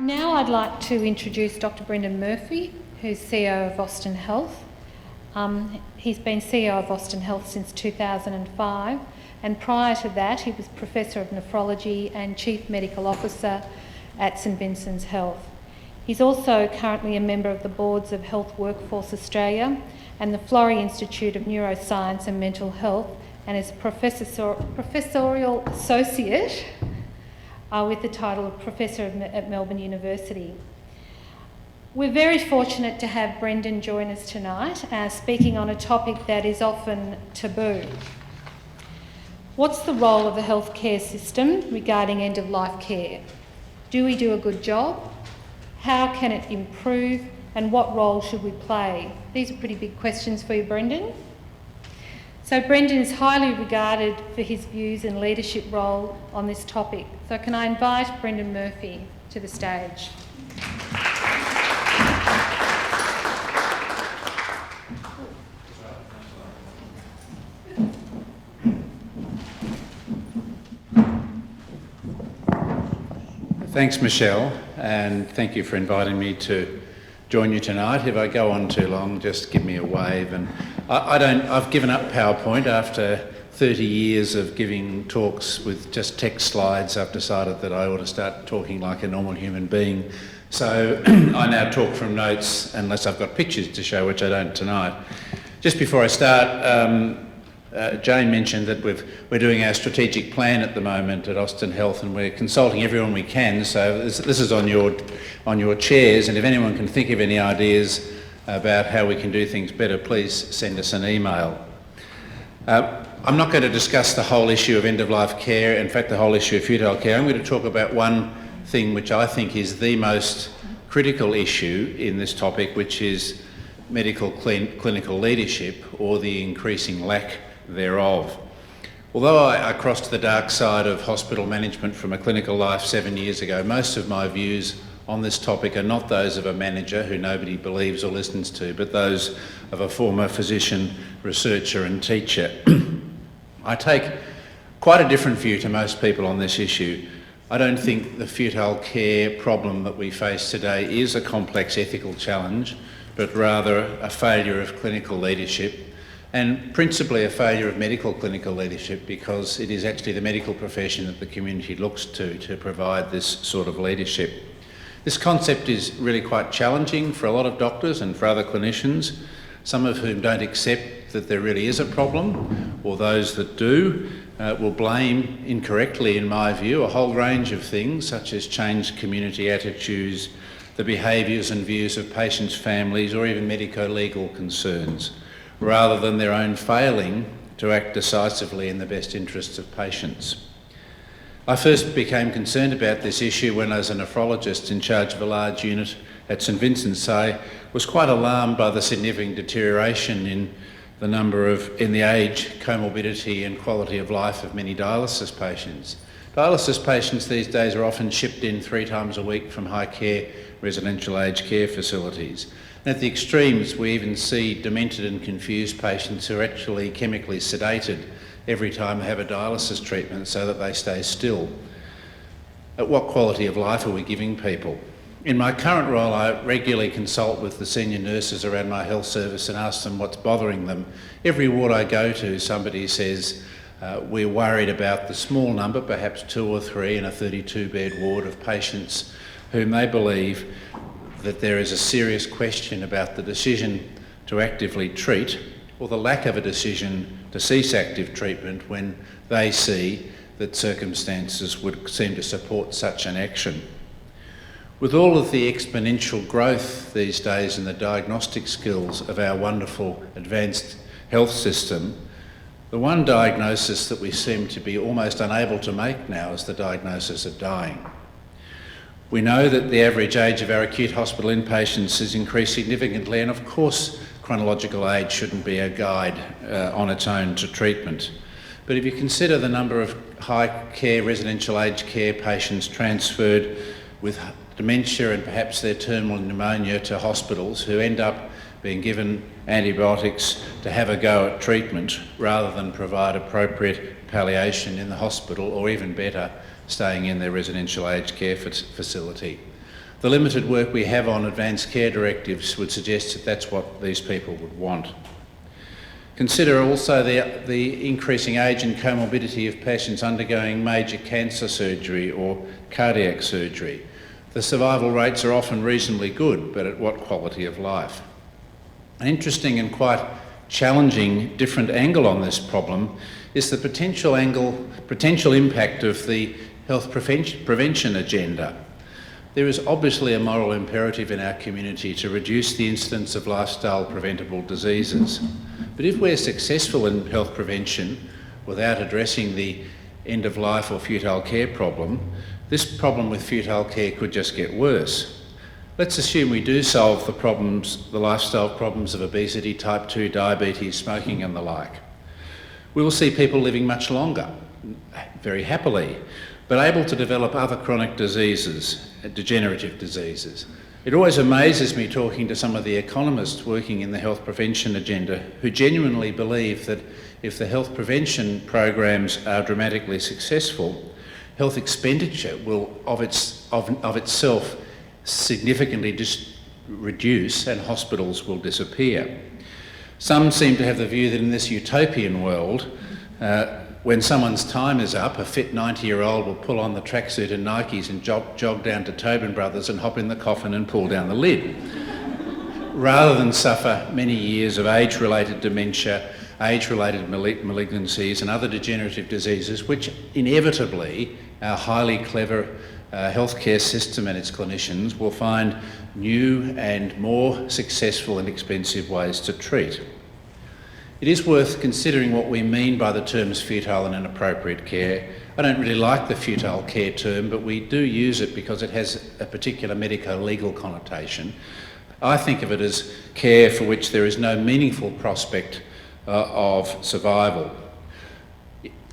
Now I'd like to introduce Dr. Brendan Murphy, who's CEO of Austin Health. He's been CEO of Austin Health since 2005, and prior to that he was Professor of Nephrology and Chief Medical Officer at St Vincent's Health. He's also currently a member of the boards of Health Workforce Australia and the Florey Institute of Neuroscience and Mental Health, and is Professorial Associate with the title of Professor at Melbourne University. We're very fortunate to have Brendan join us tonight, speaking on a topic that is often taboo. What's the role of the healthcare system regarding end-of-life care? Do we do a good job? How can it improve? And what role should we play? These are pretty big questions for you, Brendan. So Brendan is highly regarded for his views and leadership role on this topic. So can I invite Brendan Murphy to the stage? Thanks, Michelle, and thank you for inviting me to join you tonight. If I go on too long, just give me a wave. And I've given up PowerPoint after 30 years of giving talks with just text slides. I've decided that I ought to start talking like a normal human being. So I now talk from notes unless I've got pictures to show, which I don't tonight. Just before I start, Jane mentioned that we're doing our strategic plan at the moment at Austin Health, and we're consulting everyone we can. So this is on your chairs, and if anyone can think of any ideas about how we can do things better, please send us an email. I'm not going to discuss the whole issue of end-of-life care, in fact the whole issue of futile care. I'm going to talk about one thing which I think is the most critical issue in this topic, which is medical clinical leadership, or the increasing lack thereof. Although I crossed the dark side of hospital management from a clinical life 7 years ago, most of my views on this topic are not those of a manager who nobody believes or listens to, but those of a former physician, researcher and teacher. I take quite a different view to most people on this issue. I don't think the futile care problem that we face today is a complex ethical challenge, but rather a failure of clinical leadership, and principally a failure of medical clinical leadership, because it is actually the medical profession that the community looks to provide this sort of leadership. This concept is really quite challenging for a lot of doctors and for other clinicians, some of whom don't accept that there really is a problem, or those that do will blame, incorrectly in my view, a whole range of things such as changed community attitudes, the behaviours and views of patients' families, or even medico-legal concerns, rather than their own failing to act decisively in the best interests of patients. I first became concerned about this issue when, as a nephrologist in charge of a large unit at St Vincent's, I was quite alarmed by the significant deterioration in the age, comorbidity and quality of life of many dialysis patients. Dialysis patients these days are often shipped in 3 times a week from high care residential aged care facilities. And at the extremes, we even see demented and confused patients who are actually chemically sedated every time they have a dialysis treatment so that they stay still. At what quality of life are we giving people? In my current role, I regularly consult with the senior nurses around my health service and ask them what's bothering them. Every ward I go to, somebody says, we're worried about the small number, perhaps 2 or 3 in a 32-bed ward, of patients whom they believe that there is a serious question about the decision to actively treat, or the lack of a decision to cease active treatment when they see that circumstances would seem to support such an action. With all of the exponential growth these days in the diagnostic skills of our wonderful advanced health system, the one diagnosis that we seem to be almost unable to make now is the diagnosis of dying. We know that the average age of our acute hospital inpatients has increased significantly, and of course chronological age shouldn't be a guide on its own to treatment. But if you consider the number of high care residential aged care patients transferred with dementia and perhaps their terminal pneumonia to hospitals, who end up being given antibiotics to have a go at treatment rather than provide appropriate palliation in the hospital, or even better, staying in their residential aged care facility, The limited work we have on advanced care directives would suggest that that's what these people would want. Consider also the increasing age and comorbidity of patients undergoing major cancer surgery or cardiac surgery. The survival rates are often reasonably good, but at what quality of life? An interesting and quite challenging different angle on this problem is the potential impact of the health prevention agenda. There is obviously a moral imperative in our community to reduce the incidence of lifestyle preventable diseases. But if we're successful in health prevention without addressing the end-of-life or futile care problem, this problem with futile care could just get worse. Let's assume we do solve the lifestyle problems of obesity, type 2 diabetes, smoking and the like. We will see people living much longer, very happily, but able to develop other chronic diseases, degenerative diseases. It always amazes me talking to some of the economists working in the health prevention agenda who genuinely believe that if the health prevention programs are dramatically successful, health expenditure will of itself significantly reduce and hospitals will disappear. Some seem to have the view that in this utopian world, when someone's time is up, a fit 90-year-old will pull on the tracksuit and Nikes and jog down to Tobin Brothers and hop in the coffin and pull down the lid, rather than suffer many years of age-related dementia, age-related malignancies and other degenerative diseases, which inevitably our highly clever healthcare system and its clinicians will find new and more successful and expensive ways to treat. It is worth considering what we mean by the terms futile and inappropriate care. I don't really like the futile care term, but we do use it because it has a particular medico-legal connotation. I think of it as care for which there is no meaningful prospect of survival.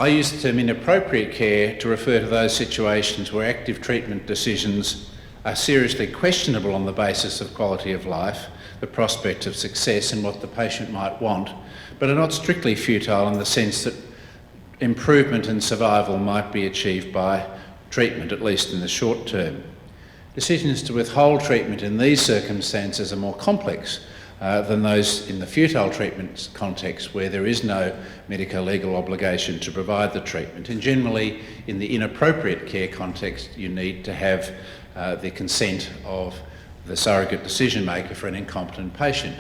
I use the term inappropriate care to refer to those situations where active treatment decisions are seriously questionable on the basis of quality of life, the prospect of success and what the patient might want, but are not strictly futile in the sense that improvement and survival might be achieved by treatment, at least in the short term. Decisions to withhold treatment in these circumstances are more complex than those in the futile treatment context where there is no medico-legal obligation to provide the treatment. And generally, in the inappropriate care context, you need to have the consent of the surrogate decision maker for an incompetent patient.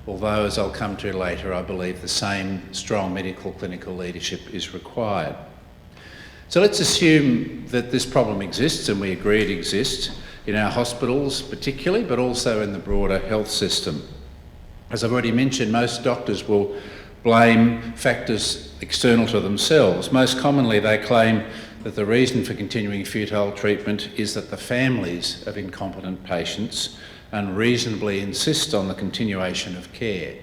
Although, as I'll come to later, I believe the same strong medical clinical leadership is required. So let's assume that this problem exists, and we agree it exists, in our hospitals particularly, but also in the broader health system. As I've already mentioned, most doctors will blame factors external to themselves. Most commonly, they claim that the reason for continuing futile treatment is that the families of incompetent patients unreasonably insist on the continuation of care.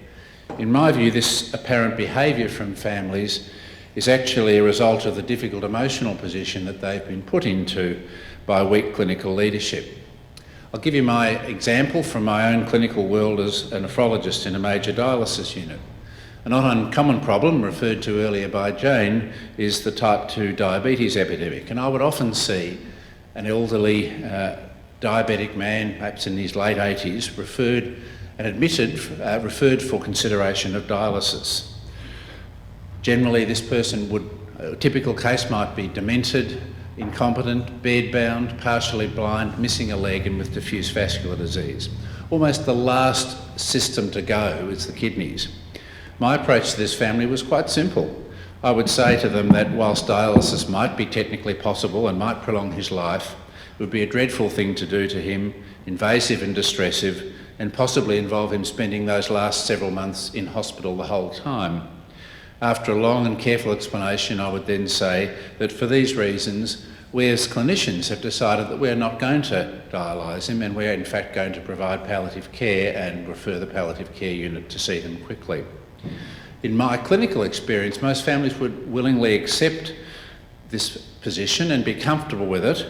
In my view, this apparent behaviour from families is actually a result of the difficult emotional position that they've been put into by weak clinical leadership. I'll give you my example from my own clinical world as a nephrologist in a major dialysis unit. A not uncommon problem referred to earlier by Jane is the type 2 diabetes epidemic, and I would often see an elderly diabetic man, perhaps in his late 80s, referred for consideration of dialysis. Generally, this person a typical case might be demented, incompetent, bedbound, partially blind, missing a leg and with diffuse vascular disease. Almost the last system to go is the kidneys. My approach to this family was quite simple. I would say to them that whilst dialysis might be technically possible and might prolong his life, it would be a dreadful thing to do to him, invasive and distressive, and possibly involve him spending those last several months in hospital the whole time. After a long and careful explanation, I would then say that for these reasons, we as clinicians have decided that we're not going to dialyse him, and we're in fact going to provide palliative care and refer the palliative care unit to see him quickly. In my clinical experience, most families would willingly accept this position and be comfortable with it,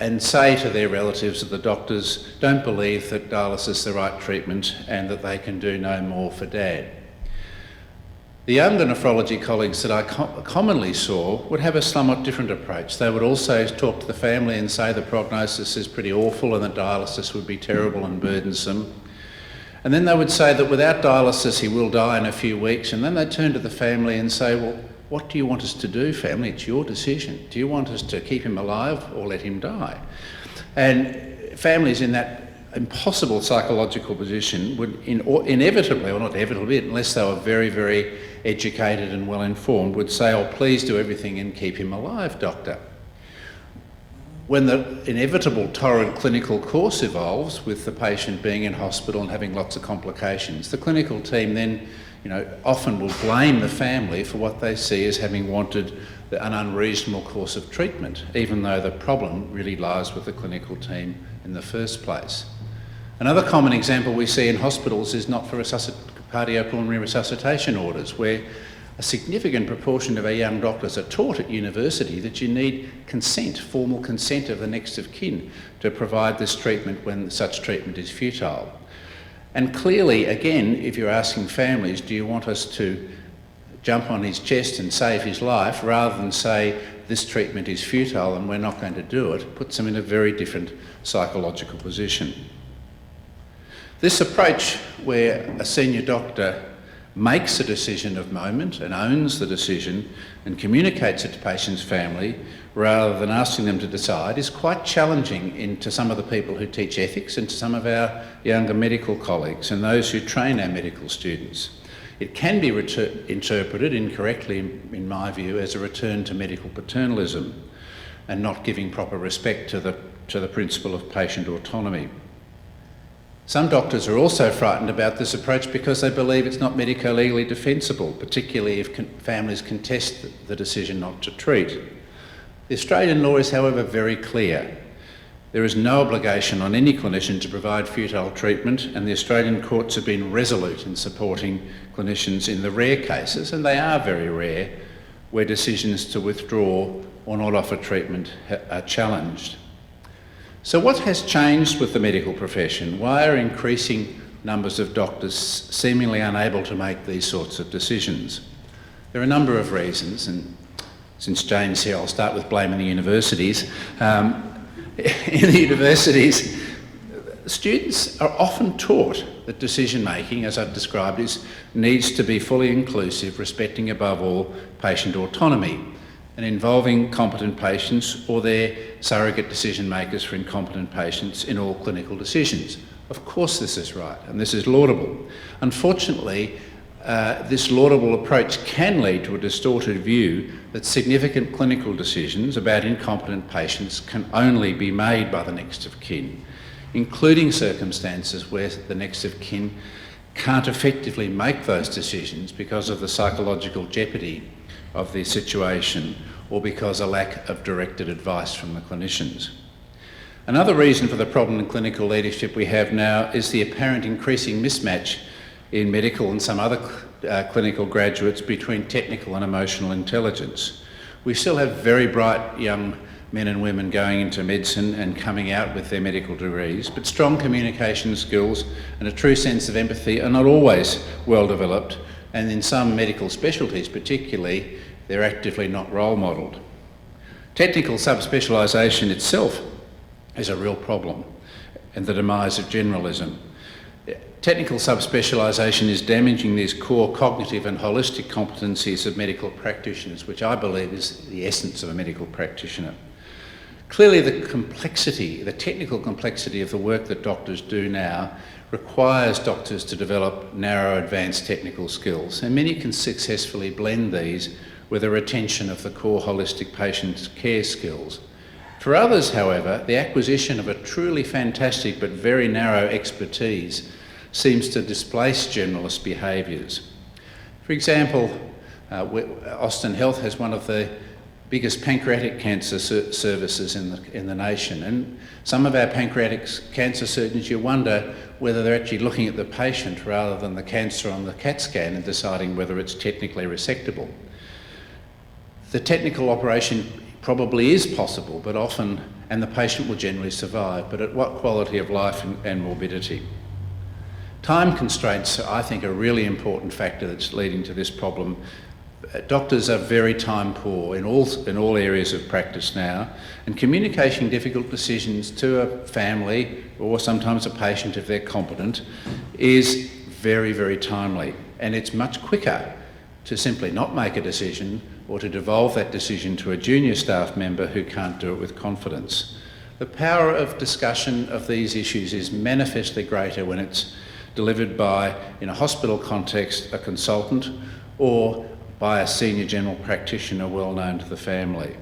and say to their relatives that the doctors don't believe that dialysis is the right treatment and that they can do no more for Dad. The younger nephrology colleagues that I commonly saw would have a somewhat different approach. They would also talk to the family and say the prognosis is pretty awful and the dialysis would be terrible and burdensome. And then they would say that without dialysis he will die in a few weeks, and then they'd turn to the family and say, well, what do you want us to do, family? It's your decision. Do you want us to keep him alive or let him die? And families in that impossible psychological position would inevitably, or not inevitably, unless they were very, very educated and well informed, would say, oh, please do everything and keep him alive, doctor. When the inevitable torrent clinical course evolves, with the patient being in hospital and having lots of complications, the clinical team then, often will blame the family for what they see as having wanted an unreasonable course of treatment, even though the problem really lies with the clinical team in the first place. Another common example we see in hospitals is not for cardiopulmonary resuscitation orders, where a significant proportion of our young doctors are taught at university that you need consent, formal consent of the next of kin to provide this treatment when such treatment is futile. And clearly, again, if you're asking families, do you want us to jump on his chest and save his life, rather than say this treatment is futile and we're not going to do it, puts them in a very different psychological position. This approach, where a senior doctor makes a decision of moment and owns the decision and communicates it to patient's family rather than asking them to decide, is quite challenging to some of the people who teach ethics and to some of our younger medical colleagues and those who train our medical students. It can be interpreted incorrectly, in my view, as a return to medical paternalism and not giving proper respect to the principle of patient autonomy. Some doctors are also frightened about this approach because they believe it's not medico-legally defensible, particularly if families contest the decision not to treat. The Australian law is, however, very clear. There is no obligation on any clinician to provide futile treatment, and the Australian courts have been resolute in supporting clinicians in the rare cases, and they are very rare, where decisions to withdraw or not offer treatment are challenged. So what has changed with the medical profession? Why are increasing numbers of doctors seemingly unable to make these sorts of decisions? There are a number of reasons, and since Jane's here, I'll start with blaming the universities. In the universities, students are often taught that decision-making, as I've described, needs to be fully inclusive, respecting above all patient autonomy, and involving competent patients or their surrogate decision makers for incompetent patients in all clinical decisions. Of course this is right, and this is laudable. Unfortunately, this laudable approach can lead to a distorted view that significant clinical decisions about incompetent patients can only be made by the next of kin, including circumstances where the next of kin can't effectively make those decisions because of the psychological jeopardy of the situation or because of a lack of directed advice from the clinicians. Another reason for the problem in clinical leadership we have now is the apparent increasing mismatch in medical and some other clinical graduates between technical and emotional intelligence. We still have very bright young men and women going into medicine and coming out with their medical degrees, but strong communication skills and a true sense of empathy are not always well developed, and in some medical specialties particularly, they're actively not role modelled. Technical subspecialisation itself is a real problem, and the demise of generalism. Technical subspecialisation is damaging these core cognitive and holistic competencies of medical practitioners, which I believe is the essence of a medical practitioner. Clearly the complexity, the technical complexity of the work that doctors do now requires doctors to develop narrow advanced technical skills, and many can successfully blend these with a retention of the core holistic patient care skills. For others, however, the acquisition of a truly fantastic but very narrow expertise seems to displace generalist behaviours. For example, Austin Health has one of the biggest pancreatic cancer services in the nation, and some of our pancreatic cancer surgeons, you wonder whether they're actually looking at the patient rather than the cancer on the CAT scan and deciding whether it's technically resectable. The technical operation probably is possible, but often, and the patient will generally survive, but at what quality of life and morbidity? Time constraints, I think, are a really important factor that's leading to this problem. Doctors are very time poor in all areas of practice now, and communicating difficult decisions to a family or sometimes a patient, if they're competent, is very, very timely. And it's much quicker to simply not make a decision or to devolve that decision to a junior staff member who can't do it with confidence. The power of discussion of these issues is manifestly greater when it's delivered by, in a hospital context, a consultant or by a senior general practitioner well known to the family.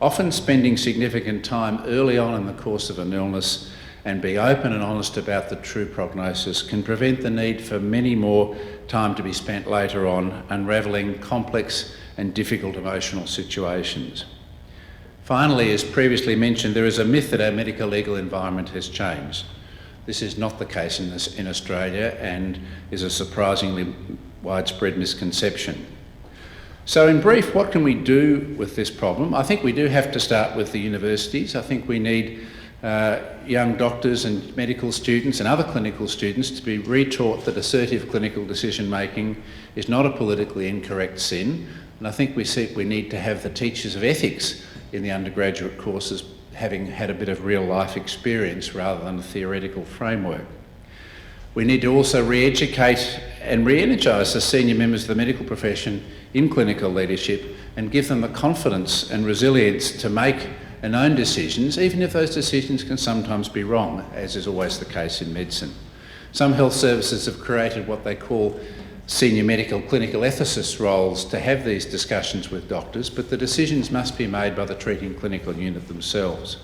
Often spending significant time early on in the course of an illness and being open and honest about the true prognosis can prevent the need for many more time to be spent later on unravelling complex and difficult emotional situations. Finally, as previously mentioned, there is a myth that our medical legal environment has changed. This is not the case in Australia and is a surprisingly widespread misconception. So in brief, what can we do with this problem? I think we do have to start with the universities. I think we need young doctors and medical students and other clinical students to be retaught that assertive clinical decision making is not a politically incorrect sin. And I think we need to have the teachers of ethics in the undergraduate courses having had a bit of real life experience rather than a theoretical framework. We need to also re-educate and re-energise the senior members of the medical profession in clinical leadership and give them the confidence and resilience to make and own decisions, even if those decisions can sometimes be wrong, as is always the case in medicine. Some health services have created what they call senior medical clinical ethicists roles to have these discussions with doctors, but the decisions must be made by the treating clinical unit themselves.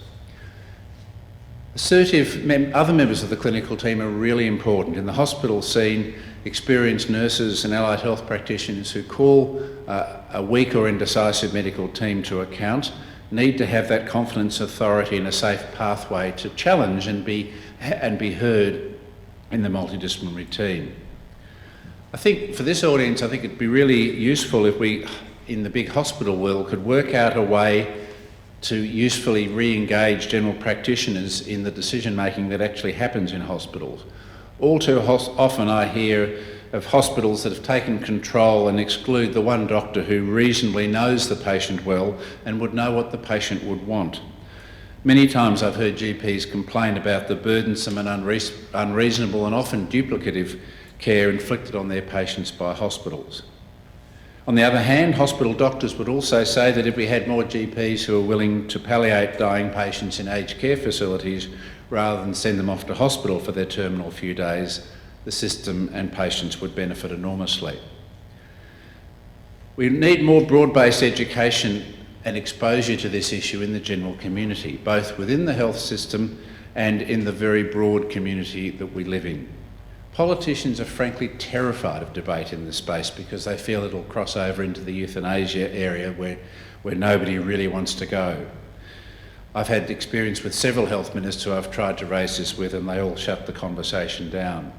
Other members of the clinical team are really important. In the hospital scene, experienced nurses and allied health practitioners who call a weak or indecisive medical team to account need to have that confidence, authority and a safe pathway to challenge and be heard in the multidisciplinary team. I think for this audience, I think it'd be really useful if we, in the big hospital world, could work out a way to usefully re-engage general practitioners in the decision-making that actually happens in hospitals. All too often I hear of hospitals that have taken control and exclude the one doctor who reasonably knows the patient well and would know what the patient would want. Many times I've heard GPs complain about the burdensome and unreasonable and often duplicative care inflicted on their patients by hospitals. On the other hand, hospital doctors would also say that if we had more GPs who are willing to palliate dying patients in aged care facilities rather than send them off to hospital for their terminal few days, the system and patients would benefit enormously. We need more broad-based education and exposure to this issue in the general community, both within the health system and in the very broad community that we live in. Politicians are frankly terrified of debate in this space because they feel it'll cross over into the euthanasia area where nobody really wants to go. I've had experience with several health ministers who I've tried to raise this with and they all shut the conversation down.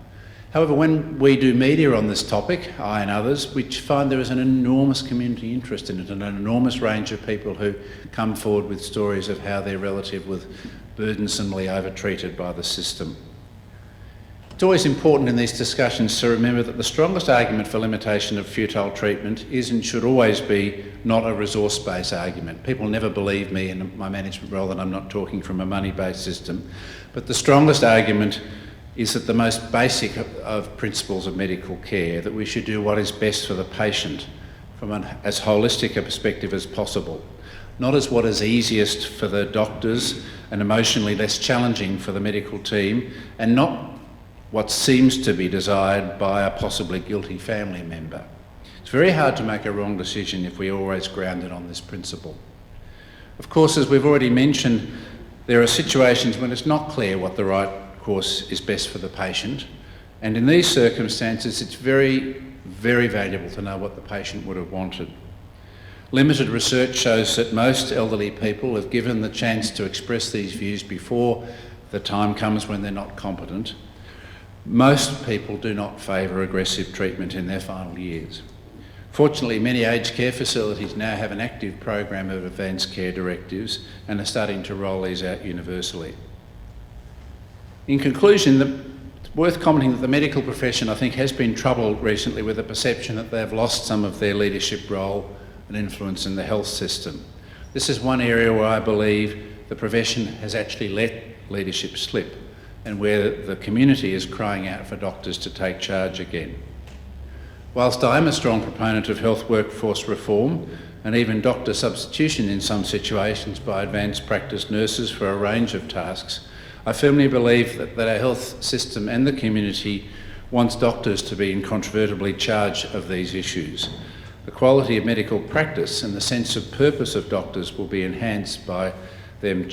However, when we do media on this topic, I and others, we find there is an enormous community interest in it and an enormous range of people who come forward with stories of how their relative was burdensomely overtreated by the system. It's always important in these discussions to remember that the strongest argument for limitation of futile treatment is and should always be not a resource-based argument. People never believe me in my management role that I'm not talking from a money-based system, but the strongest argument is that the most basic of principles of medical care, that we should do what is best for the patient from as holistic a perspective as possible, not as what is easiest for the doctors and emotionally less challenging for the medical team, and not what seems to be desired by a possibly guilty family member. It's very hard to make a wrong decision if we're always grounded on this principle. Of course, as we've already mentioned, there are situations when it's not clear what the right course is best for the patient, and in these circumstances it's very, very valuable to know what the patient would have wanted. Limited research shows that most elderly people have given the chance to express these views before the time comes when they're not competent. Most people do not favour aggressive treatment in their final years. Fortunately, many aged care facilities now have an active program of advanced care directives and are starting to roll these out universally. In conclusion, the Worth commenting that the medical profession, I think, has been troubled recently with the perception that they've lost some of their leadership role and influence in the health system. This is one area where I believe the profession has actually let leadership slip, and where the community is crying out for doctors to take charge again. Whilst I am a strong proponent of health workforce reform and even doctor substitution in some situations by advanced practice nurses for a range of tasks, I firmly believe that our health system and the community wants doctors to be incontrovertibly charged of these issues. The quality of medical practice and the sense of purpose of doctors will be enhanced by them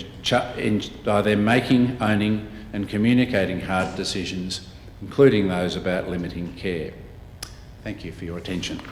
making, owning and communicating hard decisions, including those about limiting care. Thank you for your attention.